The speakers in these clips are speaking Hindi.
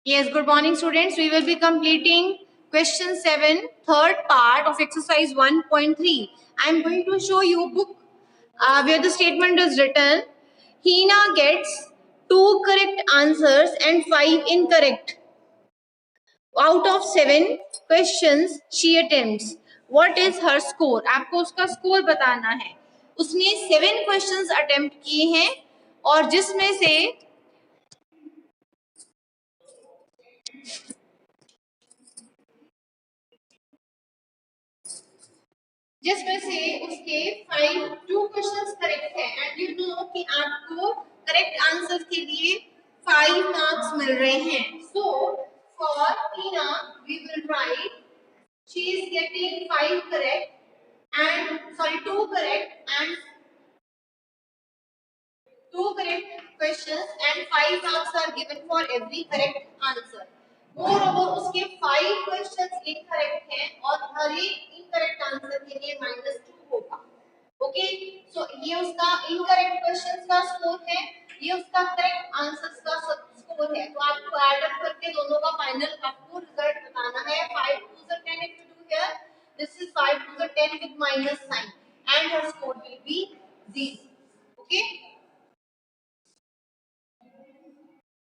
Yes, good morning students. We will be completing question 7, third part of exercise 1.3. I am going to show you book where the statement is written. Hina gets 2 correct answers and 5 incorrect. Out of 7 questions she attempts. What is her score? आपको उसका स्कोर बताना है. उसने 7 questions attempt किए हैं और जिसमें से उसके 2 क्वेश्चंस करेक्ट है एंड यू नो कि आपको करेक्ट आंसर के लिए 5 मार्क्स मिल रहे हैं. So for Tina we will write she is getting 5 correct and sorry 2 correct and 2 correct questions and 5 marks are given for every correct answer. Moreover, उसके 5 questions incorrect हैं और हर एक incorrect answer के लिए -2 होगा. ओके, सो ये उसका इनकरेक्ट क्वेश्चंस का स्कोर है, ये उसका करेक्ट आंसर्स का स्कोर है. तो आपको ऐड अप करके दोनों का फाइनल आपको रिजल्ट बताना है. 5 to the 10 if you do here, this is 5 to the 10 with -9 and her score will be 0. Okay.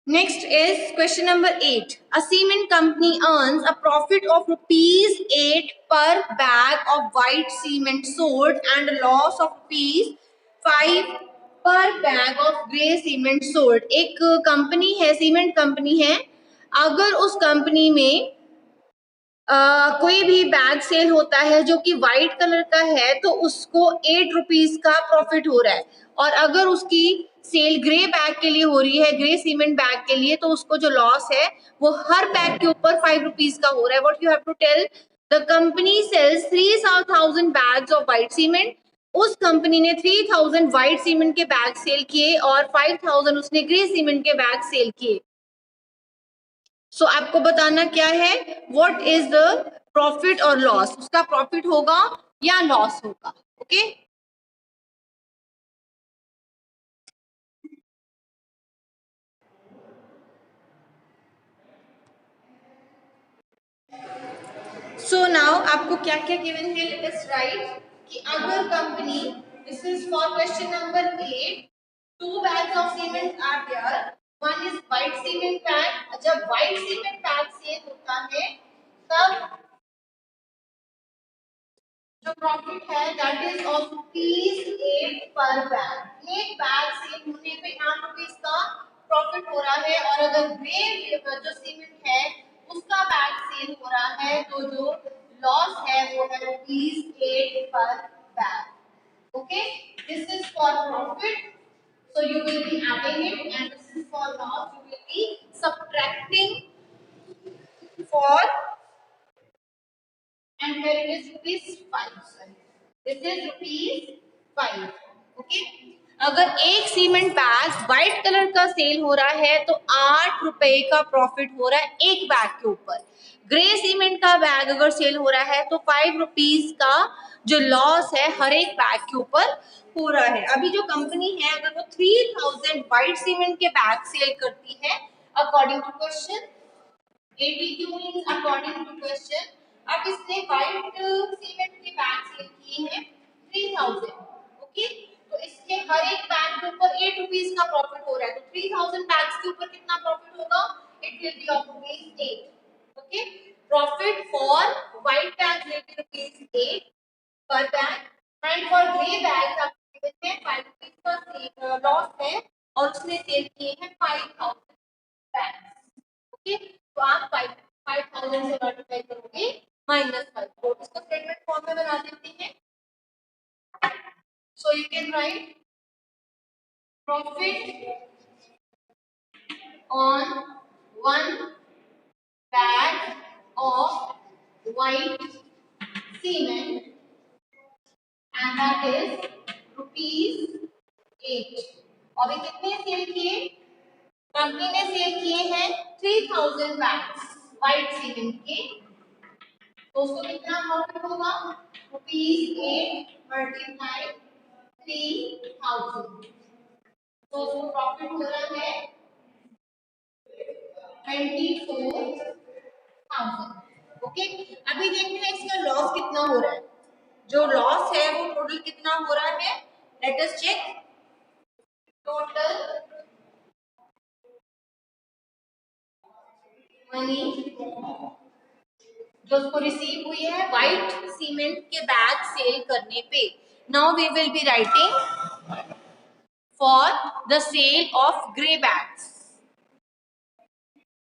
Next is question number 8. A cement company earns a profit of rupees 8 per bag of white cement sold and a loss of rupees 5 per bag of grey cement sold. एक कंपनी है, सीमेंट कंपनी है. अगर उस कंपनी में कोई भी बैग सेल होता है जो कि व्हाइट कलर का है तो उसको 8 रुपीज का प्रॉफिट हो रहा है. और अगर उसकी सेल ग्रे बैग के लिए हो रही है, ग्रे सीमेंट बैग के लिए, तो उसको जो लॉस है वो हर बैग के ऊपर 5 रुपीज का हो रहा है. What you have to tell, the company sells 3000 bags of white cement. उस कंपनी ने 3000 व्हाइट सीमेंट के बैग सेल किए और 5000 उसने ग्रे सीमेंट के बैग सेल किए. सो आपको बताना क्या है, व्हाट इज द प्रॉफिट और लॉस. उसका प्रॉफिट होगा या लॉस होगा. ओके, सो नाउ आपको क्या क्या गिवन है, लेट अस राइट कि अगर company, this is for question number 8, 2 bags of cement are there. One is white cement bag. जब white cement bag सेल होता है तब जो प्रॉफिट है दैट इज ऑफ ₹8 पर बैग. एक बैग सेल होने पे 8 रुपीस का प्रॉफिट हो रहा है. और अगर ग्रे जो सीमेंट है उसका बैग सेल हो रहा है तो जो लॉस है वो है ₹8 पर bag. Okay, this is for profit, so you will be adding it, and this is for loss, you will be subtracting for, and here it is ₹5. Sorry, this is ₹5. Okay. अगर एक सीमेंट बैग व्हाइट कलर का सेल हो रहा है तो 8 रुपए का प्रॉफिट हो रहा है एक बैग के ऊपर. ग्रे सीमेंट का बैग अगर सेल हो रहा है तो 5 रुपीज का जो लॉस है हर एक बैग के ऊपर हो रहा है. अभी जो कंपनी है अगर वो 3000 व्हाइट सीमेंट के बैग सेल करती है according to question, ATQ means according to question. अब इसने व्हाइट सीमेंट के बैग सेल किए हैं 3000. ओके, तो इसके हर एक बैग के ऊपर 8 रुपीस का प्रॉफिट हो रहा है. तो 3000 बैग्स के ऊपर कितना प्रॉफिट होगा, it will be of ₹8. Okay, profit for white bag will be ₹8 पर bag and for grey bags आपको गिवन है 5 रुपीस का लॉस है और उसने सेल किए हैं 5000 बैग्स. ओके, तो आप 5000 से मल्टीप्लाई करोगे -5. तो इसको स्टेटमेंट फॉर्म में बना देते हैं. So you can right profit on one bag of white cement and that is ₹8. और ये कितने सेल किए, कंपनी ने सेल किए हैं 3000 बैग्स व्हाइट सीमेंट के. तो उसको कितना प्रॉफिट होगा, ₹8 मल्टीप्लाई 3000. तो उसको प्रॉफिट हो रहा है 24,000। ओके, अभी देखते हैं इसका लॉस कितना हो रहा है। जो लॉस है वो टोटल कितना हो रहा है, let us check. Total money जो उसको रिसीव हुई है व्हाइट सीमेंट के बैग सेल करने पे। Now we will be writing for the sale of grey bags.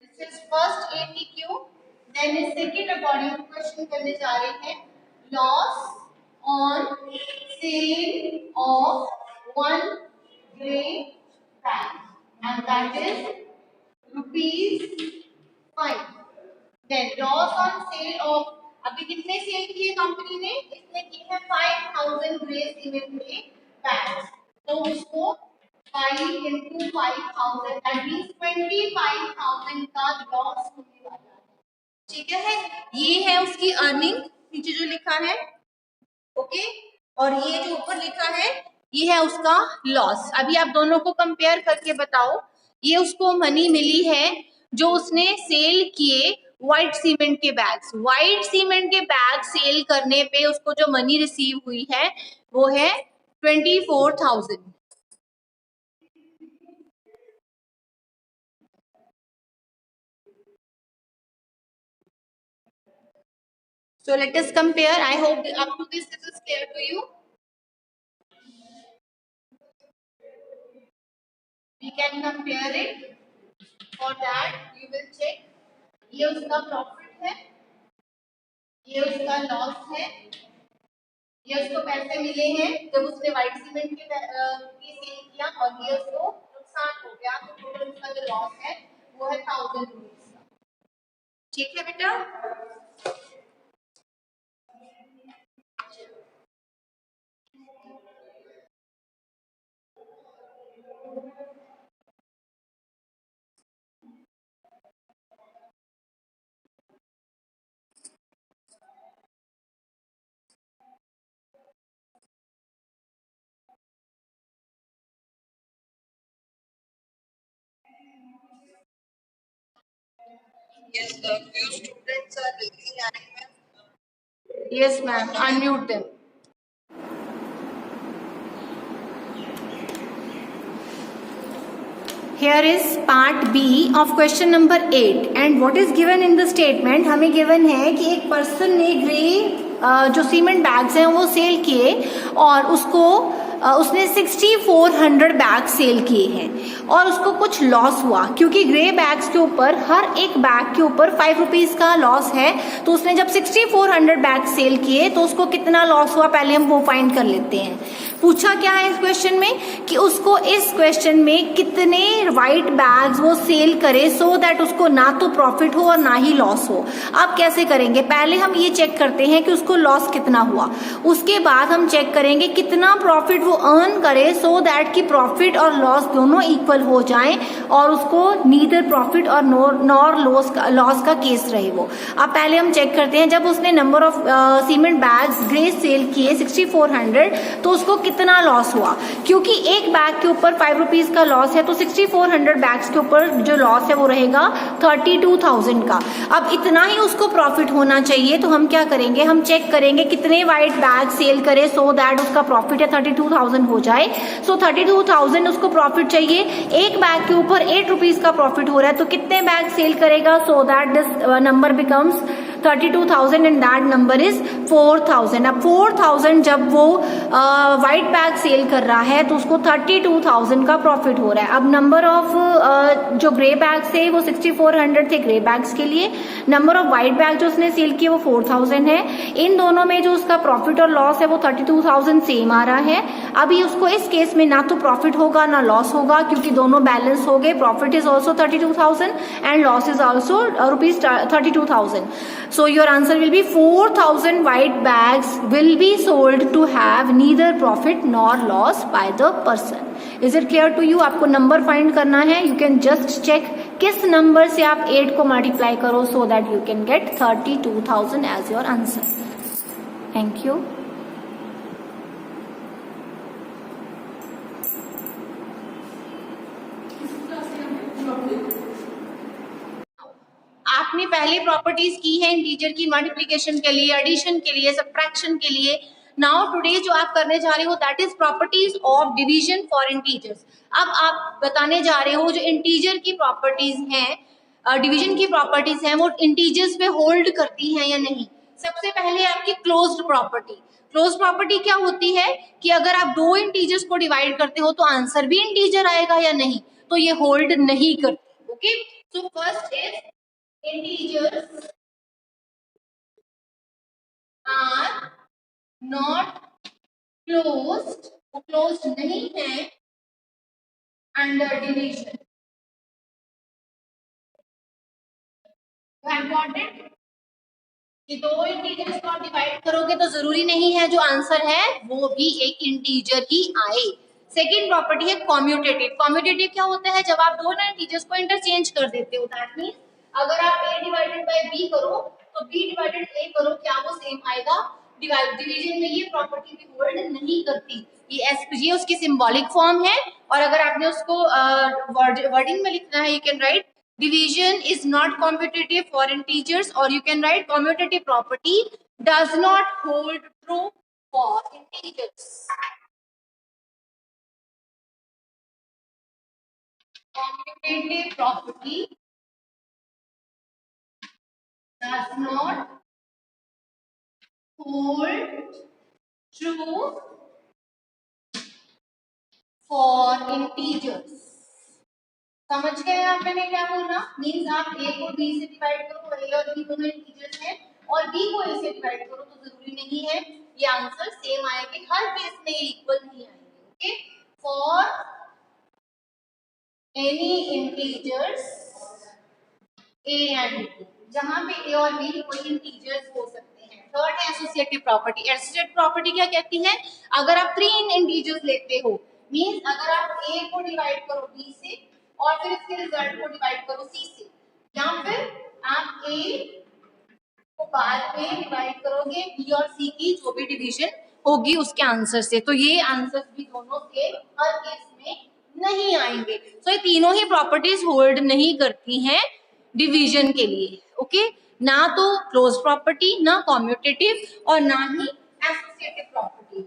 This is first APQ. Then second according to question करने जा रहे हैं loss on sale of one grey bag and that is ₹5। Then loss on sale of, अभी कितने सेल किए कंपनी ने, इसने किए हैं 5000 ग्रे सीमेंट के बैग्स। तो उसको 5 into 5000 दैट मींस 25,000 का लॉस होने वाला है। ठीक है, ये है उसकी अर्निंग नीचे जो लिखा है। ओके, और ये जो ऊपर लिखा है ये है उसका लॉस। अभी आप दोनों को कंपेयर करके बताओ, ये उसको मनी मिली है जो उसने सेल किए व्हाइट सीमेंट के बैग्स। व्हाइट सीमेंट के बैग सेल करने पे उसको जो मनी रिसीव हुई है वो है 24,000। So let us compare. I hope up to this is clear to you. We can compare it. For that you will check, ये उसका प्रॉफिट है, ये उसका लॉस है, ये उसको पैसे मिले हैं जब उसने व्हाइट सीमेंट की सेल किया, और ये उसको नुकसान हो गया। तो टोटल उसका जो लॉस है वो है 1000 रुपीज का। ठीक है बेटा। Yes, sir. Few students are listening. Yes, ma'am. Unmute them. Here is part B of question number 8 and what is given in the statement, हमें given है कि एक पर्सन ने ग्रे जो सीमेंट बैग्स हैं वो सेल किए और उसने 6400 बैग सेल किए हैं और उसको कुछ लॉस हुआ क्योंकि ग्रे बैग्स के ऊपर हर एक बैग के ऊपर 5 रुपीज का लॉस है। तो उसने जब 6400 बैग सेल किए तो उसको कितना लॉस हुआ, पहले हम वो फाइंड कर लेते हैं। पूछा क्या है इस क्वेश्चन में कि उसको इस क्वेश्चन में कितने व्हाइट बैग्स वो सेल करे सो दैट उसको ना तो प्रॉफिट हो और ना ही लॉस हो। अब कैसे करेंगे, पहले हम ये चेक करते हैं कि उसको लॉस कितना हुआ, उसके बाद हम चेक करेंगे कितना प्रॉफिट वो अर्न करे सो दैट कि प्रॉफिट और लॉस दोनों इक्वल हो जाएं और उसको नीदर प्रॉफिट और नॉर लॉस का केस रहे वो। अब पहले हम चेक करते हैं, जब उसने number of cement bags grey sell किए 6400 तो उसको कितना लॉस हुआ, क्योंकि एक बैग के ऊपर 5 रुपीज का लॉस है तो 6400 बैग्स के ऊपर जो लॉस है वो रहेगा 32,000 का। अब इतना ही उसको प्रॉफिट होना चाहिए तो हम क्या करेंगे, हम चेक करेंगे कितने व्हाइट बैग सेल करे सो दैट उसका प्रॉफिट है 32,000 हो जाए। सो 32,000 उसको प्रॉफिट चाहिए, एक बैग के ऊपर 8 रुपीज का प्रॉफिट हो रहा है तो कितने बैग सेल करेगा so that this number becomes 32,000 and that number is 4,000। अब 4,000 जब वो व्हाइट बैग सेल कर रहा है तो उसको 32,000 का प्रॉफिट हो रहा है। अब नंबर ऑफ जो ग्रे बैग्स थे वो 6400 थे ग्रे बैग्स के लिए, नंबर ऑफ व्हाइट बैग जो उसने सेल किए वो 4,000 है। इन दोनों में जो उसका प्रॉफिट और लॉस है वो 32,000 सेम आ रहा है। अभी उसको इस केस में ना तो प्रॉफिट होगा ना लॉस होगा क्योंकि दोनों बैलेंस हो गए, profit is also 32,000 and loss is also rupees 32,000। So your answer will be 4,000 white bags will be sold to have neither profit nor loss by the person. Is it clear to you? आपको नंबर फाइंड करना है, you can just check किस नंबर से आप 8 को मल्टीप्लाई करो so that you can get 32,000 as your answer. Thank you. आपने पहले प्रॉपर्टीज की है इंटीजर की मल्टीप्लिकेशन के लिए, एडिशन के लिए, सब्ट्रैक्शन के लिए। नाउ टुडे जो आप करने जा रहे हो that is properties of division for integers. अब आप बताने जा रहे हो जो इंटीजर की प्रॉपर्टीज हैं, डिवीजन की प्रॉपर्टीज हैं, वो इंटीजर्स पे होल्ड करती हैं या नहीं। सबसे पहले आपकी क्लोज्ड प्रॉपर्टी। क्लोज्ड प्रॉपर्टी क्या होती है कि अगर आप दो इंटीजर्स को डिवाइड करते हो तो आंसर भी इंटीजर आएगा या नहीं, तो ये होल्ड नहीं करती। Okay, so first is integers are not closed, वो क्लोज्ड नहीं है अंडर डिवीजन। इम्पॉर्टेंट कि दो इंटीजर्स को डिवाइड करोगे तो जरूरी नहीं है जो आंसर है वो भी एक इंटीजर ही आए। सेकेंड प्रॉपर्टी है कॉम्यूटेटिव। कॉम्यूटेटिव क्या होता है, जब आप दो ना इंटीजर्स को इंटरचेंज कर देते हो। दैट मींस अगर आप a डिवाइडेड बाय b करो तो b डिवाइडेड a करो, क्या वो सेम आएगा। डिवीजन में ये प्रॉपर्टी भी होल्ड नहीं करती। ये उसकी सिंबॉलिक फॉर्म है, और अगर आपने उसको वर्डिंग में लिखना है, you can right division is not commutative for integers, or you can write commutative property does not hold true for integers. Commutative property does not hold true for integers. समझ गए आप मैंने क्या बोला। मीन्स आप a को b से डिवाइड करो, a और b दोनों इंटीजर्स हैं, और b को a से डिवाइड करो तो जरूरी नहीं है ये आंसर सेम आएंगे, हर केस में ये इक्वल नहीं आएंगे। Okay, for any integers a and b, जहां पे a और b कोई इंटीजर्स हो सकते हैं। थर्ड है एसोसिएटिव प्रॉपर्टी। एसोसिएटिव प्रॉपर्टी क्या कहती है, अगर आप 3 इंटीजर्स लेते हो, मींस अगर आप a को डिवाइड करो b से और फिर इसके रिजल्ट को डिवाइड करो c से, या फिर आप a को बाद में डिवाइड करोगे b और c की जो भी डिवीजन होगी उसके आंसर से, तो ये आंसर भी दोनों के हर केस में नहीं आएंगे। तो ये तीनों ही प्रॉपर्टीज होल्ड नहीं करती हैं डिवीजन के लिए। ओके, ना तो क्लोज प्रॉपर्टी, ना कॉम्यूटेटिव, और ना ही associative property.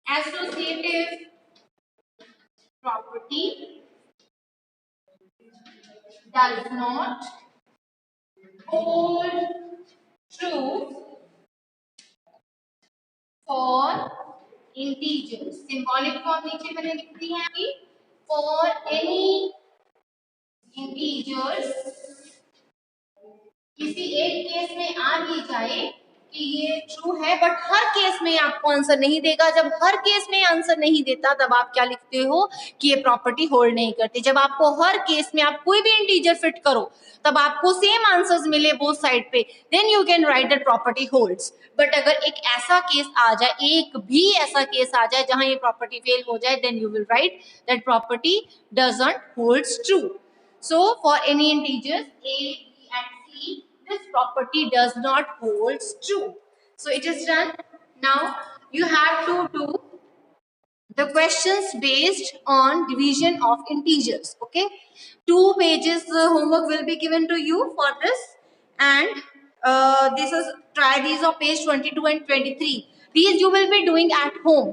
Associative property does not hold true for integers. Symbolic form नीचे मैंने लिख दी है कि for any integers किसी एक केस में आ भी जाए कि ये ट्रू है, बट हर केस में आपको आंसर नहीं देगा। जब हर केस में आंसर नहीं देता तब आप क्या लिखते हो कि ये प्रॉपर्टी होल्ड नहीं करती। जब आपको हर केस में आप कोई भी इंटीजर फिट करो तब आपको सेम आंसर्स मिले बोथ साइड पे, then you can write that property holds. But अगर एक ऐसा केस आ जाए, एक भी ऐसा केस आ जाए जहां ये प्रॉपर्टी फेल हो जाए, then you will write that property doesn't holds true. So for any integers a, b and c, this property does not holds true. So it is done. Now you have to do the questions based on division of integers. Okay, 2 pages homework will be given to you for this, and this is try these on page 22 and 23. These you will be doing at home.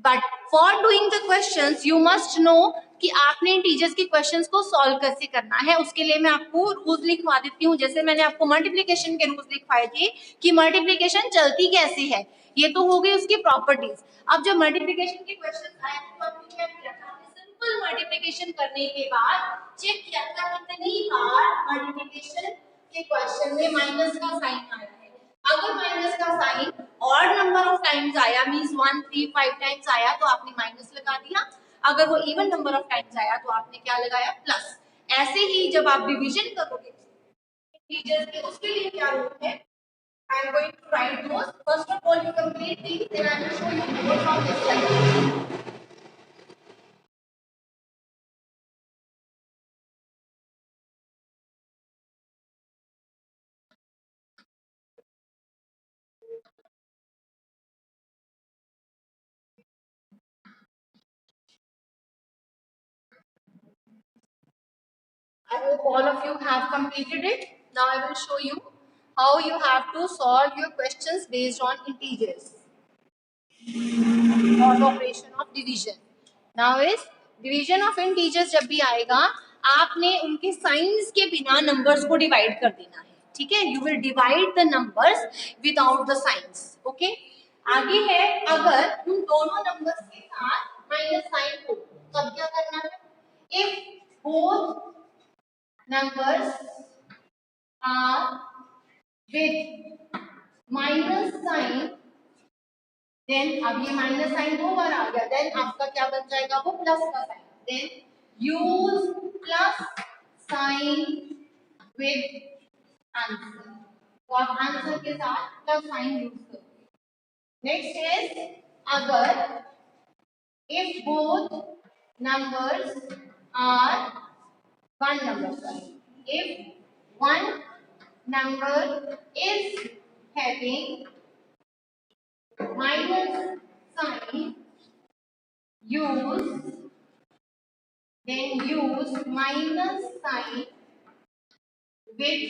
But for doing the questions you must know कि आपने इंटीजर्स के क्वेश्चंस को सॉल्व कैसे करना है। उसके लिए मैं आपको रूल्स लिखवा देती हूँ। जैसे मैंने आपको मल्टीप्लिकेशन के रूल्स लिखवाए थे कि मल्टीप्लिकेशन चलती कैसे है, ये तो हो गई उसकी प्रॉपर्टीज। अब जब मल्टीप्लिकेशन के क्वेश्चन आए तो आपने क्या किया था, सिंपल मल्टीप्लिकेशन करने के बाद चेक किया था कितनी बार मल्टीप्लिकेशन के क्वेश्चन में माइनस का साइन आया है। अगर माइनस का sign odd number of times आया, मींस 1 3 5 टाइम्स आया, तो आपने माइनस लगा दिया। अगर वो इवन नंबर ऑफ टाइम्स आया तो आपने क्या लगाया, प्लस। ऐसे ही जब आप डिवीजन करोगे इंटीजर्स के, उसके लिए क्या रूल है, I am going to write those. First of all you complete these, then I will show you more from this side. I hope all of you have completed it. Now I will show you how you have to solve your questions based on integers or the operation of division. Now is division of integers जब भी आएगा आपने उनके साइंस के बिना नंबर्स को डिवाइड कर देना है. ठीक है, you will divide the numbers without the science. Okay, आगे है अगर उन दोनों नंबर्स के साथ माइनस साइन हो तब क्या करना है. If both numbers are with minus sign, then अब ये माइनस साइन दो बार आ गया, देन आपका क्या बन जाएगा, वो प्लस का sign. Then use plus sign with answer, तो आप आंसर के साथ प्लस साइन यूज करो. नेक्स्ट इज अगर if both numbers are one number, sorry. If one number is having minus sign, use minus sign with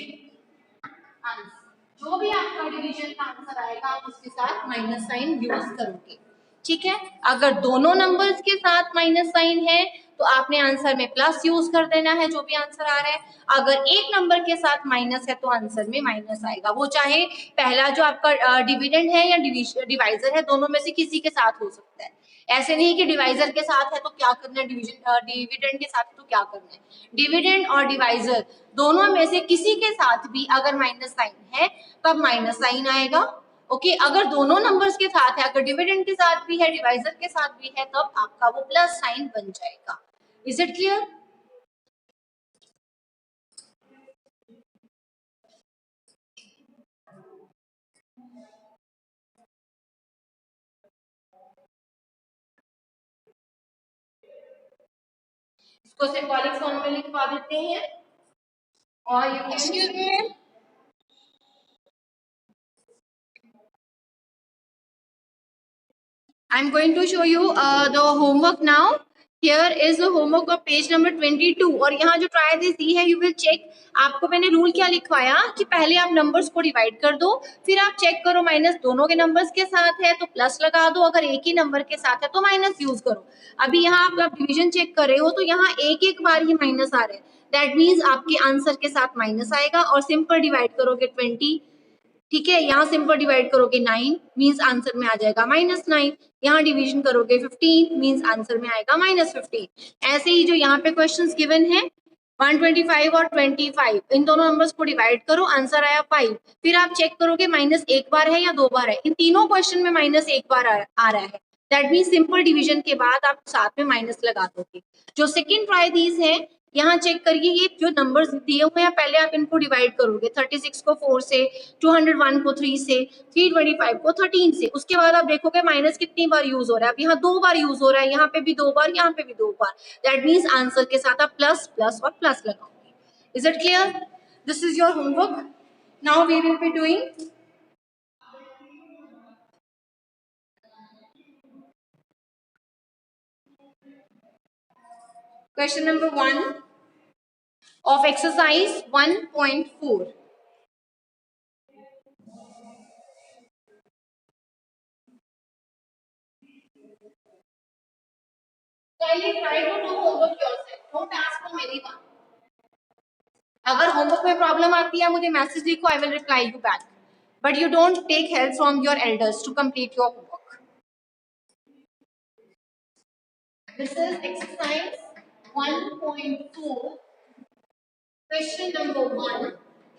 answer. जो भी आपका डिवीजन का आंसर आएगा आप उसके साथ माइनस साइन यूज करोगे. ठीक है, अगर दोनों नंबर्स के साथ माइनस साइन है तो आपने आंसर में प्लस यूज कर देना है जो भी आंसर आ रहा है. अगर एक नंबर के साथ माइनस है तो आंसर में माइनस आएगा, वो चाहे पहला जो आपका डिविडेंड है या डिवाइजर है, दोनों में से किसी के साथ हो सकता है. ऐसे नहीं कि डिवाइजर के साथ है तो क्या करना है, डिविडेंड के साथ है तो क्या करना है. डिविडेंड और डिवाइजर दोनों में से किसी के साथ भी अगर माइनस साइन है तब माइनस साइन आएगा. ओके, अगर दोनों नंबर्स के साथ है, अगर डिविडेंड के साथ भी है, डिवाइजर के साथ भी है, तब आपका वो प्लस साइन बन जाएगा. Is it clear? इसको सिंबॉलिक फॉर्म में लिखवा देते हैं और you can I'm going to show you the homework now. Here is the homework of page number 22 और यहाँ जो try this दी है you will check. आपको मैंने रूल क्या लिखवाया कि पहले आप नंबर्स को डिवाइड कर दो, फिर आप चेक करो माइनस दोनों के नंबर्स के साथ है तो प्लस लगा दो, अगर एक ही नंबर के साथ है तो माइनस यूज करो. अभी यहाँ आप डिवीजन चेक कर रहे हो तो यहाँ एक एक बार ही माइनस आ रहे हैं, दैट मीन्स आपके आंसर के साथ माइनस आएगा. और सिंपल डिवाइड करोगे 20. ठीक है, यहाँ सिंपल डिवाइड करोगे 9 मीन्स आंसर में आ जाएगा -9. यहाँ डिवीजन करोगे 15 मीन्स आंसर में आएगा -15. ऐसे ही जो यहाँ पे क्वेश्चंस गिवन है 125 और 25, इन दोनों नंबर्स को डिवाइड करो, आंसर आया 5. फिर आप चेक करोगे माइनस एक बार है या दो बार है. इन तीनों क्वेश्चन में माइनस एक बार आ रहा है, दैट मीन्स सिंपल डिवीजन के बाद आप साथ में माइनस लगा दोगे. जो सेकेंड ट्राई दीज है यहाँ चेक करिए, ये जो नंबर्स दिए हुए हैं पहले आप इनको डिवाइड करोगे, 36 को 4 से, 201 को 3 से, 325 को 13 से. उसके बाद आप देखोगे माइनस कितनी बार यूज हो रहा है. अब यहाँ दो बार यूज हो रहा है, यहाँ पे भी दो बार, यहाँ पे भी दो बार. दैट मीन्स आंसर के साथ आप प्लस प्लस और प्लस लगाओगे. Is it clear? This is your homework. Now we will be doing question number 1 of exercise 1.4. Kindly try to do homework yourself. Don't ask from anyone. अगर होमवर्क में प्रॉब्लम आती है मुझे मैसेज लिखो, I will reply you back. But you don't take help from your elders to complete your homework. This is exercise 1.4 question number 1,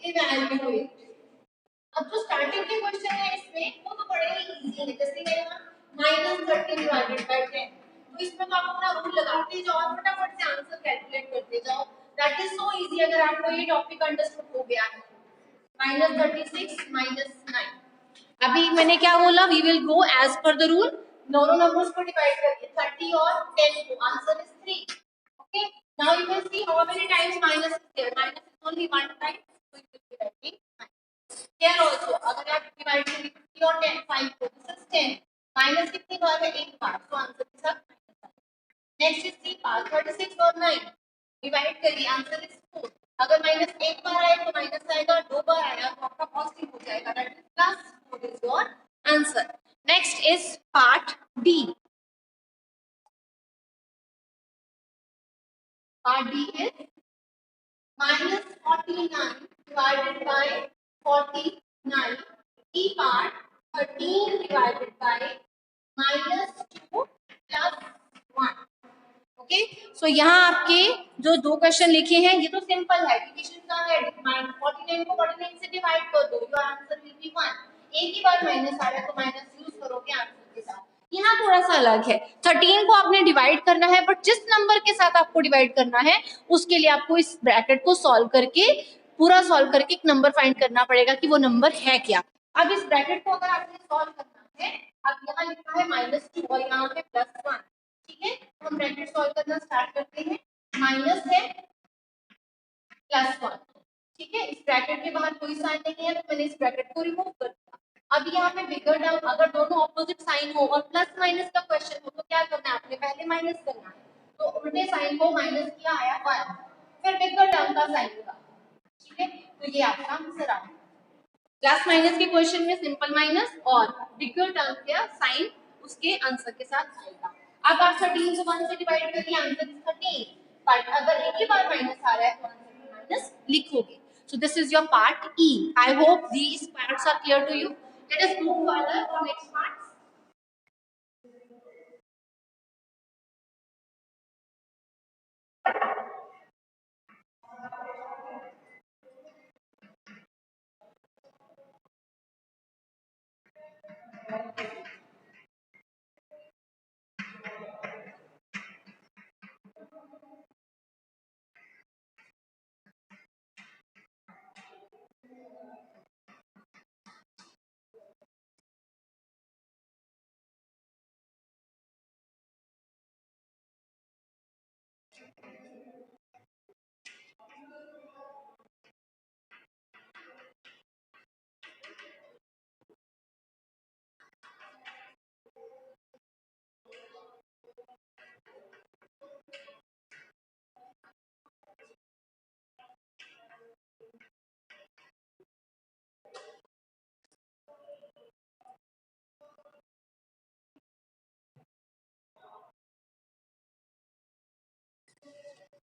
evaluate. अब जो स्टार्टिंग के क्वेश्चन है इसमें वो तो बड़े ही इजी है. जैसे मैं यहाँ -13 डिवाइडेड बाय 10, तो इसमें तो आप अपना रूल लगाते जाओ और फटाफट से आंसर कैलकुलेट करते जाओ. दैट इज सो इजी अगर आपको ये टॉपिक अंडरस्टूड हो गया है. -36 -9. अभी मैंने क्या बोला, we will go as per the rule. दोनों नंबर्स को डिवाइड करिए 30 और 10 को, answer is 3. Okay, now you can see how many times minus is there. Minus is only one time, so you will be writing here also. अगर आप डिवाइड करेंगे 50 और 10 5 को, दिस इज 10. माइनस कितनी बार है, एक बार, तो आंसर के साथ माइनस. नेक्स्ट इज 3 पार्ट 36 और 9 डिवाइड करिए, आंसर इज 4. अगर माइनस एक बार आए तो माइनस आएगा, दो बार आया तो आपका पॉजिटिव हो जाएगा, that is plus 4 is your answer. Next is part D. Part D is minus 49 divided by 49. E part 13 divided by minus 2 plus 1. Okay, सो यहाँ आपके जो दो क्वेश्चन लिखे हैं ये तो सिंपल है, डिवीजन का है. 49 को 49 से डिवाइड कर दो, योर आंसर विल बी 1. एक ही बार माइनस आ रहा है तो माइनस यूज करोगे आंसर के साथ. यहाँ थोड़ा सा अलग है, 13 को आपने डिवाइड करना है, बट जिस नंबर के साथ आपको डिवाइड करना है उसके लिए आपको इस ब्रैकेट को सॉल्व करके, पूरा सॉल्व करके एक नंबर फाइंड करना पड़ेगा कि वो नंबर है क्या. अब इस ब्रैकेट को अगर आपने सॉल्व करना है, अब यहाँ लिखा है -2 और यहाँ पे +1. ठीक है, तो हम ब्रैकेट सॉल्व करना स्टार्ट करते हैं. माइनस है +1. ठीक है, इस ब्रैकेट के बाहर कोई साइन नहीं है तो मैंने इस ब्रैकेट को रिमूव कर दिया. अब यहाँ पे बिगर टर्म, अगर दोनों ऑपोजिट साइन हो और प्लस माइनस का क्वेश्चन हो तो क्या करना है, आपने पहले माइनस करना है. तो उल्टे साइन को माइनस किया, आया 1. फिर बिगर टर्म का साइन होगा. ठीक है, तो ये आपका आंसर आ गया. प्लस माइनस के क्वेश्चन में सिंपल माइनस और बिगर टर्म का साइन उसके आंसर के साथ आएगा. अब आप 13 को 1 से डिवाइड करिए, आंसर इज 13. बट अगर एक ही बार माइनस आ रहा है तो आंसर में माइनस लिखोगे. So this is your part E. I hope these parts are clear to you. Let us move further for next parts.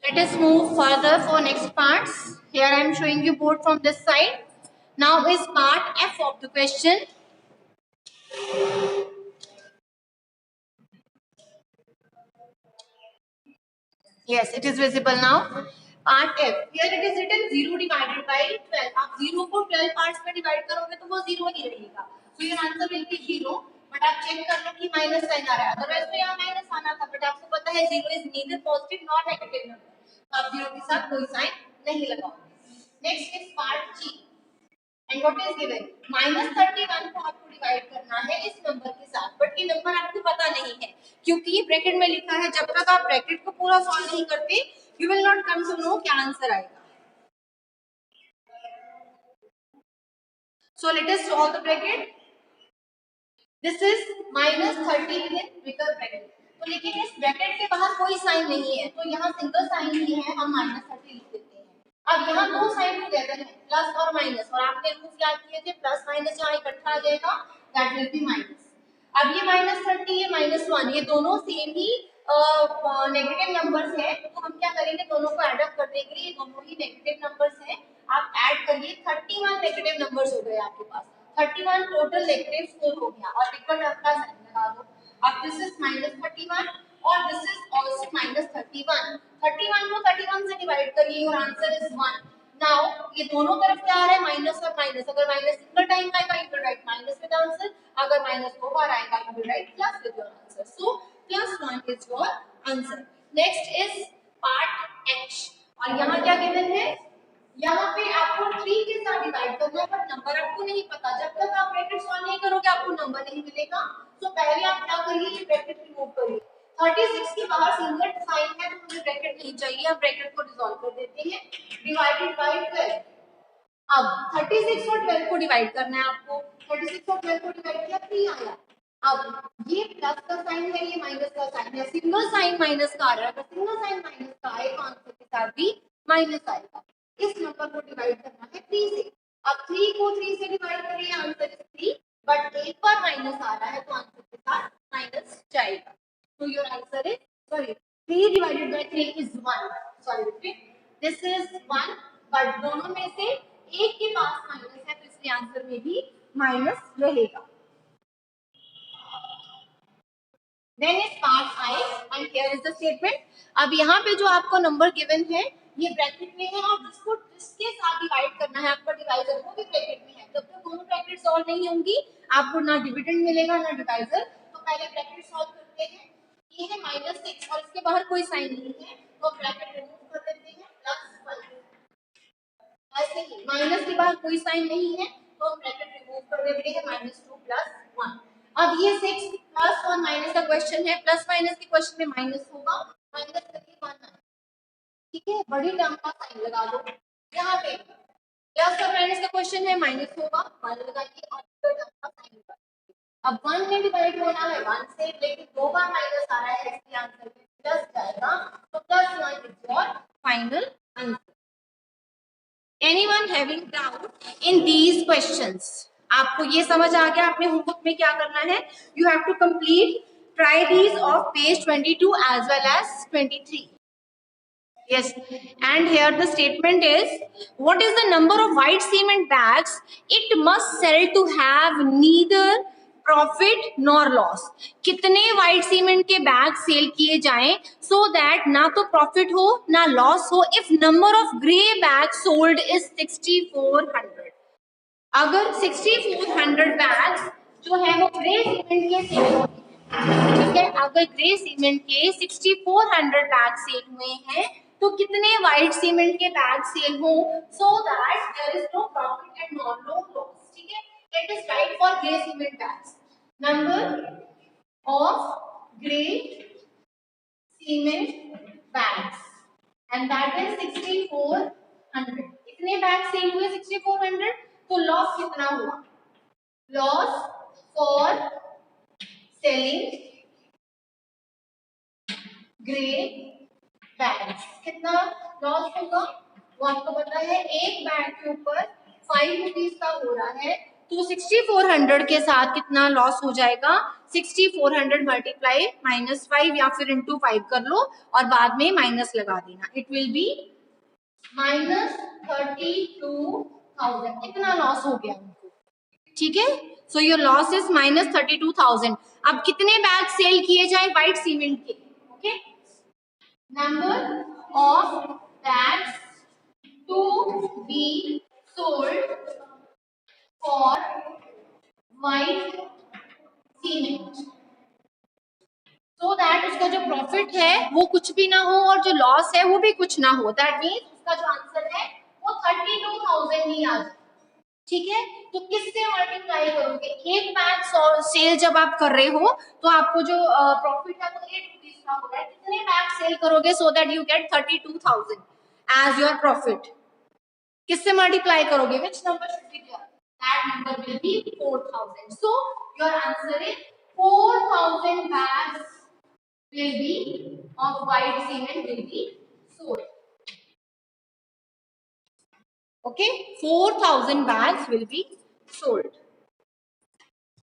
Let us move further for next parts. Here I am showing you board from this side. Now is part F of the question. Yes, it is visible now. Part F. Here it is written 0 divided by 12. आप 0 को 12 parts में divide करोगे तो वो 0 ही रहेगा. So your answer will be 0. But आप check कर लो कि minus sign आ रहा है. Otherwise तो यहाँ minus आना था. But आपको पता है 0 is neither positive nor negative number. तो आप 0 के साथ कोई sign नहीं लगाओगे. Next is part G. And what is given? -31 को आपको डिवाइड करना है इस नंबर के साथ, बट ये नंबर आपको पता नहीं है क्योंकि ब्रैकेट में लिखा है. जब तक आप ब्रैकेट को पूरा सॉल्व नहीं करते you will not come to know क्या आंसर आएगा. So let us solve the bracket. This is -30 within bigger bracket. तो लेकिन इस ब्रैकेट के बाहर कोई साइन नहीं है तो यहाँ सिंगल साइन ही है, हम -30 लिख देते हैं. अब यहाँ दो साइन टुगेदर है, प्लस और माइनस, और आपने रूल्स याद किए थे प्लस माइनस यहाँ इकट्ठा आ जाएगा, दैट विल बी माइनस. अब ये -30 ये -1 ये दोनों सेम ही नेगेटिव नंबर्स हैं, तो हम क्या करेंगे, दोनों को ऐड अप कर देंगे. ये दोनों ही नेगेटिव नंबर्स हैं, आप ऐड करिए. 31 नेगेटिव नंबर्स हो गए आपके पास. 31 टोटल नेगेटिव स्कोर हो गया और बिग टर्म का साइन लगा दो. अब दिस इज -31 और दिस इज आल्सो -31. 31 को 31 से डिवाइड करिए और आंसर इज 1. नाउ ये दोनों तरफ क्या आ रहा है, माइनस और माइनस. अगर माइनस सिंगल टाइम आएगा you will right minus with answer, अगर माइनस दो बार आएगा you will right plus with your answer. So +1 is your answer. Next is part H. और यहाँ क्या गिवन है, यहाँ पे आपको 3 के साथ डिवाइड करना है, पर नंबर आपको नहीं पता. जब तक आप ब्रैकेट सॉल्व नहीं करोगे आपको नंबर नहीं मिलेगा. तो पहले आप क्या करिए, ये ब्रैकेट रिमूव करिए. 36 के बाहर सिंगल साइन है तो मुझे ब्रैकेट नहीं चाहिए, अब ब्रैकेट को डिसॉल्व कर देते हैं. Divided by 12. अब 36 और 12 को डिवाइड करना है आपको. 36 और 12 को डिवाइड किया 3 आया. अब ये प्लस का साइन है, ये माइनस का साइन है, सिंगल साइन माइनस का आ रहा है. तो सिंगल साइन माइनस का आए तो आंसर के साथ भी माइनस आएगा. इस नंबर को डिवाइड करना है 3 से। अब 3 को 3 से डिवाइड करिए, आंसर इज 3, बट एक बार माइनस आ रहा है तो आंसर के साथ माइनस जाएगा। तो your answer is, sorry, 3 divided by 3 is 1, sorry this is 1, but दोनों में से एक के पास माइनस है तो इसलिए आंसर में भी माइनस रहेगा। Then is part I and here is the statement. अब यहाँ पे जो आपको नंबर गिवन है ये ब्रैकेट में है और जिसको जिसके साथ डिवाइड करना है आपका डिवाइजर वो भी ब्रैकेट में है। जब तक दोनों ब्रैकेट सॉल्व नहीं होंगी आपको ना डिविडेंड मिलेगा ना डिवाइजर। तो पहले ब्रैकेट सॉल्व करते हैं। ये है -6 और इसके बाहर कोई साइन नहीं है तो ब्रैकेट रिमूव कर देते हैं, +1। ऐसे ही माइनस के बाहर कोई साइन नहीं है तो ब्रैकेट रिमूव कर देते हैं, -2 + 1। अब ये 6 प्लस और माइनस का क्वेश्चन है, प्लस माइनस के क्वेश्चन में माइनस होगा, माइनस करके 1 आना, ठीक है, बड़ी टर्म का साइन लगा दो। यहाँ पे प्लस और माइनस का क्वेश्चन है, माइनस होगा 1 लगाइए और टर्म का साइन लगा। अब 1 में डिवाइड होना है 1 से, लेकिन 2 बार माइनस आ रहा है इसलिए आंसर में प्लस जाएगा, तो +1 is your final answer. Anyone having doubt in these questions? आपको ये समझ आ गया आपने होमवर्क में क्या करना है? You have to complete try these of page 22 as well as 23. Yes, and here the statement is, what is the number of white cement bags it must sell to have neither profit nor loss? कितने व्हाइट सीमेंट के बैग सेल किए जाएं सो दैट ना तो प्रॉफिट हो ना लॉस हो if number of grey bag sold is 6400? अगर 6400 बैग जो है वो ग्रे सीमेंट के सेल होते हैं, ठीक है, अगर ग्रे सीमेंट के 6400 बैग सेल हुए हैं तो कितने व्हाइट सीमेंट के बैग सेल हो so that there is no profit and no loss? ठीक है, let us write for gray cement bags. Number of gray cement bags and that is 6400. कितने बैग सेल हुए 6400? तो लॉस कितना हुआ? Loss for selling grey bags कितना लॉस होगा? वो आपको पता है, एक बैग के ऊपर 5 रुपीज का हो रहा है तो 6400 के साथ कितना लॉस हो जाएगा? 6400 मल्टीप्लाई -5 या फिर इंटू 5 कर लो और बाद में माइनस लगा देना, इट विल बी -32,000। कितना लॉस हो गया उनको? ठीक है, सो योर लॉस इज -32,000। अब कितने बैग सेल किए जाए व्हाइट सीमेंट के? Okay, number of bags to be sold for white cement so that उसका जो प्रॉफिट है वो कुछ भी ना हो और जो लॉस है वो भी कुछ ना हो। दैट मीन्स उसका जो आंसर है वो 32,000 ही आ जाए। ठीक है, तो किससे मल्टीप्लाई करोगे? एक बैग सेल जब आप कर रहे हो तो आपको जो प्रॉफिट है वो 8 रुपीज का हो रहा है, कितने बैग सेल करोगे so that you get 32,000 as your profit? किससे मल्टीप्लाई करोगे? Which number should be there? That number will be 4000। So your answer is 4000 bags will be of white cement will be sold. Okay, 4000 bags will be sold.